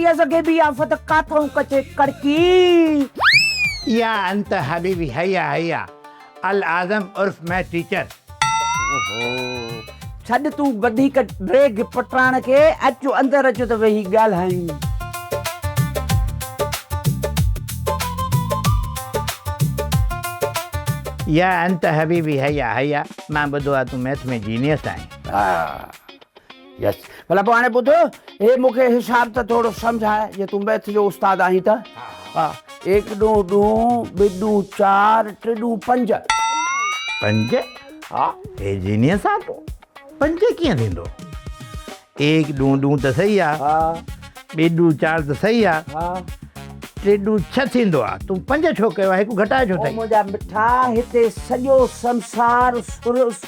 या सगे आफत काथों कचे कड़की। या अंत हबीबी हैया हैया अल आजम उर्फ मैं टीचर। छॾ तूं वधीक ब्रेक पटाइण के अचो अंदर अचो त वेही ॻाल्हायूं। या अंत हबीबी हैया हैया मां ॿुधो आहे तूं मैथ में जीनियस आहीं। यस भला पोइ हाणे ॿुध हे मूंखे हिसाब त थोरो सम्झाए जे तूं मैथ जो उस्ताद आहीं त। हा 1 ॾूं 2 2 ॾूं 4 3 ॾूं 5। 5? हा हे जीनियस आहे तूं 5 कीअं थींदो? 1 ॾूं ॾूं त सही आहे, हा 2 ॾूं 4 त सही आहे, हा 3 ॾूं 6 थींदो आहे। तूं 5 छो कयो आहे? हिकु घटाए छो ओ अथई? मुंहिंजा मिठा हिते सॼो संसार सुरुस।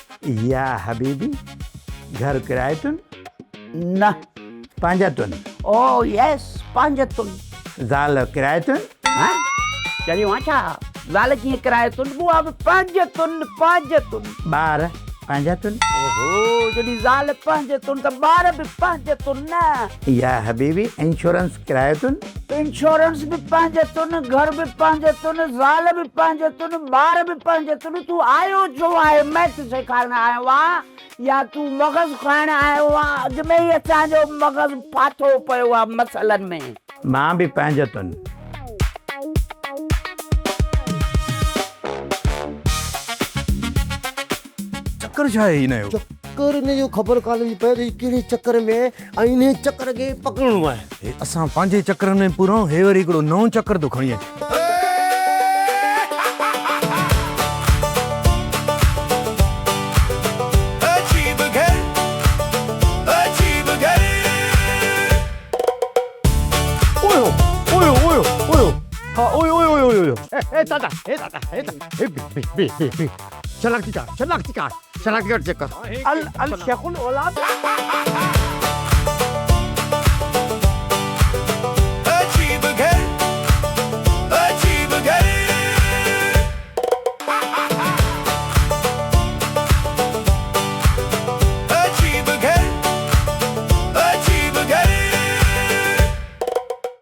या हबीबी घर किराए तुन न पंहिंजा तुन ओ यस 5 तुन। ज़ाल किराए तुन चलियो छा ज़ाल कीअं किराए तुन? बुआ बि 5 तुन 5 तुन। ॿार पंहिंजा तुन। ओहो जॾहिं ज़ाल 5 तुन त ॿार बि 5 तुन न। या हबीबी इंश्योरेंस किराए तुन। इंश्योरेंस भी 5 तुन, घर भी 5 तुन, ज़ाल भी 5 तुन, ॿार भी 5 तुन। तू आयो छो आहे? मैथ सेखारण आयो आहे या तू मगज़ खाइण आयो आहे? अॼु में ई असांजो मगज़ फाथो पियो आहे मसइलनि में। मां बि 5 तुन। चक्कर छा आहे हिन जो? चक्कर ने जो ख़बर कान्हे पहिरीं कहिड़े चक्कर में ऐं इन चक्कर खे पकड़णो आहे। हे असां पंहिंजे चक्करनि में पूरो हे वरी हिकिड़ो नओं चक्कर थो खणी अचे। शनाख्ती कार्ड चेक कर। अल शेखुल औलाद।